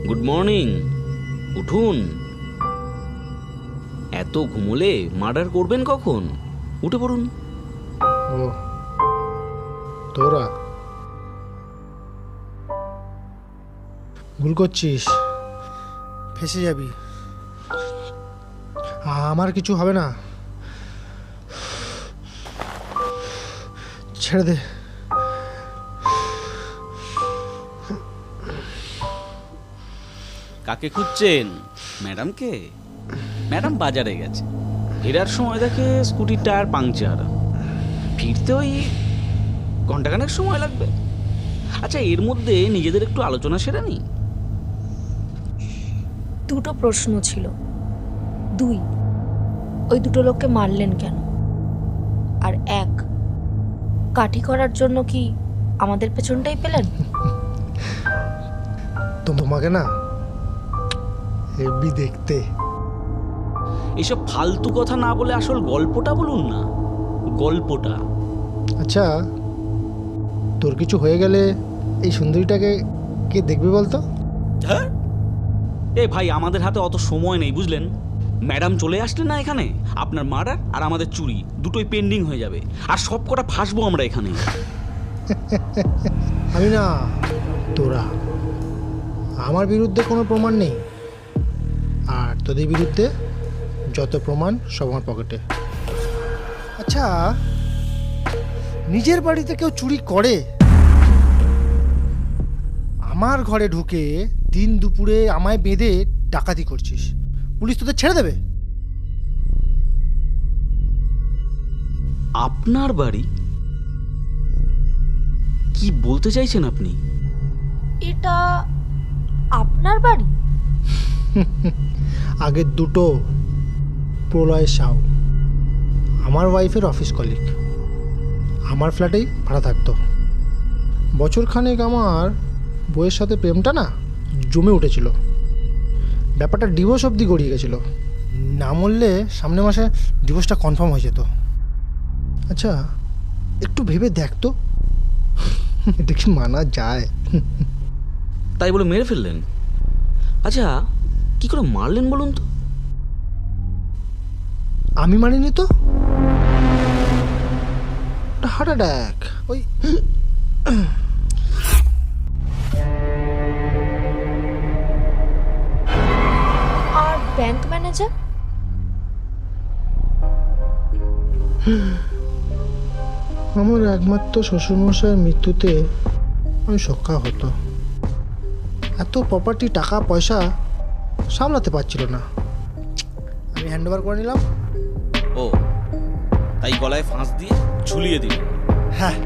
Good morning. উঠুন। এত ঘুমোলে murder করবেন কখন? উঠে পড়ুন। ও তোরা ভুল করছিস, ফেসে যাবি। আমার কিছু হবে না, ছেড়ে দে। কাকে খুঁজছেন? ম্যাডামকে? ম্যাডাম বাজারে গেছে, ফেরার সময় দেখে স্কুটির টায়ার পাংচার। ফিরতে ওই ঘন্টাখানেক সময় লাগবে। আচ্ছা, এর মধ্যে নিজেদের একটু আলোচনা সেরে নি। দুটো প্রশ্ন ছিল। দুই, ওই দুটো লোককে মারলেন কেন? আর এক, কাঠি করার জন্য কি আমাদের পেছনটাই পেলেন? তোমাকে না হেভি দেখতে। এইসব ফালতু কথা না বলে আসল গল্পটা বলুন না, গল্পটা। আচ্ছা, তোর কিছু হয়ে গেলে এই সুন্দরীটাকে কে দেখবে বলতো? হ্যাঁ, এ ভাই, আমাদের হাতে অত সময় নেই, বুঝলেন? ম্যাডাম চলে আসলে না এখানে, আপনার মার্ডার আর আমাদের চুরি দুটোই পেন্ডিং হয়ে যাবে, আর সব কটা ফাঁসবো আমরা এখানে। আমি না, তোরা। আমার বিরুদ্ধে কোনো প্রমাণ নেই, আর তোদের বিরুদ্ধে যত প্রমাণ সব আমার পকেটে। আচ্ছা, নিজের বাড়িতে কেউ চুরি করে, আমার ঘরে ঢুকে দিন দুপুরে আমায় বেঁধে ডাকাতি করছিস, পুলিশ তোদের ছেড়ে দেবে? আপনার বাড়ি? কি বলতে চাইছেন আপনি? এটা আপনার বাড়ি? আগের দুটো প্রলয় সাউ আমার ওয়াইফের অফিস কলিগ, আমার ফ্ল্যাটেই ভাড়া থাকতো। বছরখানেক আমার বইয়ের সাথে প্রেমটা না জমে উঠেছিল, ব্যাপারটা ডিভোর্স অবধি গড়িয়ে গেছিলো। না মরলে সামনের মাসে ডিভোর্সটা কনফার্ম হয়ে যেত। আচ্ছা, একটু ভেবে দেখ তো, এটা কি মানা যায়? তাই বলে মেরে ফেললেন? আচ্ছা, কি করে মারলেন বলুন তো? আমি মানিনি তো, হার্ট অ্যাটাক। ওই আর ব্যাংক ম্যানেজার? আমার একমাত্র শ্বশুরমশাইয়ের মৃত্যুতে আমি শোকা হতো। এত প্রপার্টি, টাকা পয়সা সামলাতে পারছিল না, আমি হ্যান্ড ওভার করে নিলাম। ও, তাই গলায় ফাঁস দিয়ে ঝুলিয়ে দিল? হ্যাঁ,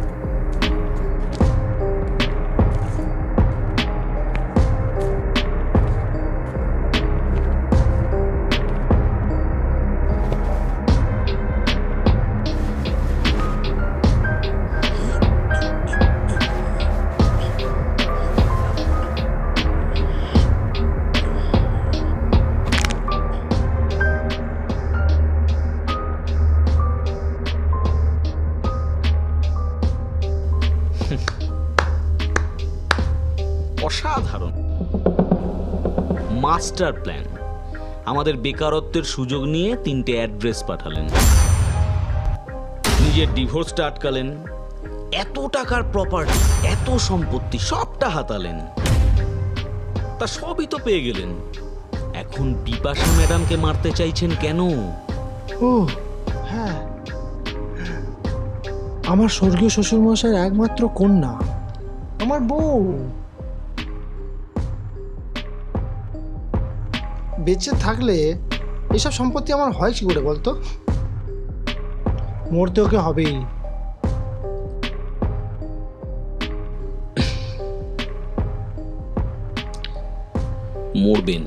অসাধারণ মাস্টার প্ল্যান। আমাদের বেকারত্বের সুযোগ নিয়ে 3টে অ্যাড্রেস পাঠালেন, নিজের ডিভোর্সটা আটকালেন, এত টাকার প্রপার্টি, এত সম্পত্তি সবটা হাতালেন। তা সবই তো পেয়ে গেলেন, এখন বিপাশা ম্যাডামকে মারতে চাইছেন কেন? ও হ্যাঁ, আমার স্বর্গীয় শ্বশুরমশাইয়ের একমাত্র কন্যা, আমার বউ। বেঁচে থাকলে এসব সম্পত্তি আমার হয় কি করে বলতো? মরতে ওকে হবেই। মরবেন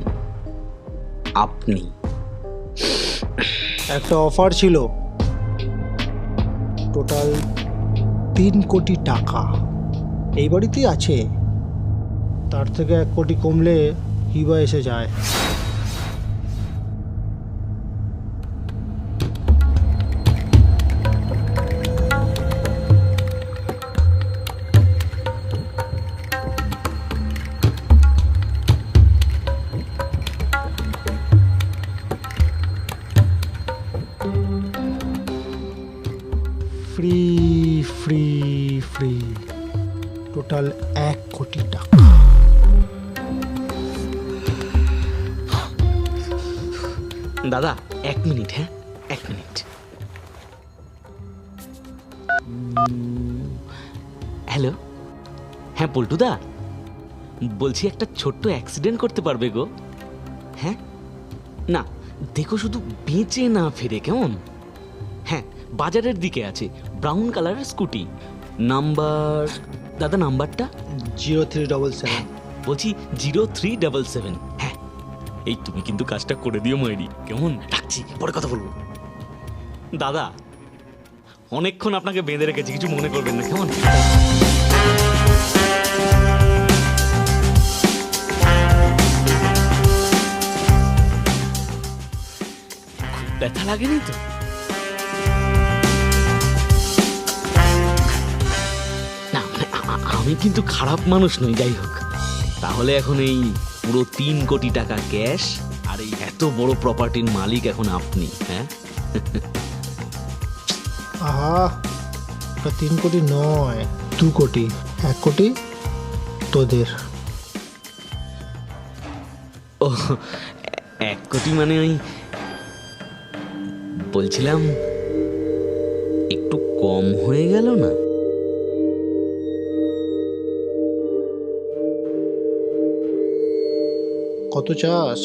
আপনি। একটা অফার ছিল, টোটাল 3 কোটি টাকা এই বাড়িতেই আছে, তার থেকে 1 কোটি কমলে হিবা এসে যায়। দাদা 1 মিনিট, হ্যাঁ 1 মিনিট। হ্যালো, হ্যাঁ পল্টুদা, বলছি একটা ছোট্ট অ্যাক্সিডেন্ট করতে পারবে গো? হ্যাঁ না, দেখো শুধু বেঁচে না ফিরে, কেমন? হ্যাঁ, বাজারের দিকে আছে, ব্রাউন কালারের স্কুটি, নাম্বার, দাদা নাম্বারটা 0377। বলছি 0377। হ্যাঁ, এই তুমি কিন্তু কাজটা করে দিও মাইরি, কেমন? রাখছি, পরে কথা বলবো। দাদা অনেকক্ষণ আপনাকে বেঁধে রেখেছি, কিছু মনে করবেন না, কেমন? খুব ব্যথা লাগেনি তো? না মানে আমি কিন্তু খারাপ মানুষ নই, যাই হোক। তাহলে এখন এই পুরো 3 কোটি টাকা ক্যাশ আর এই এত বড় প্রপার্টির মালিক এখন আপনি, হ্যাঁ? আহা, ওটা 3 কোটি নয়, 2 কোটি। 1 কোটি তোদের। ও 1 কোটি মানে ওই বলছিলাম একটু কম হয়ে গেল না? কত চাস?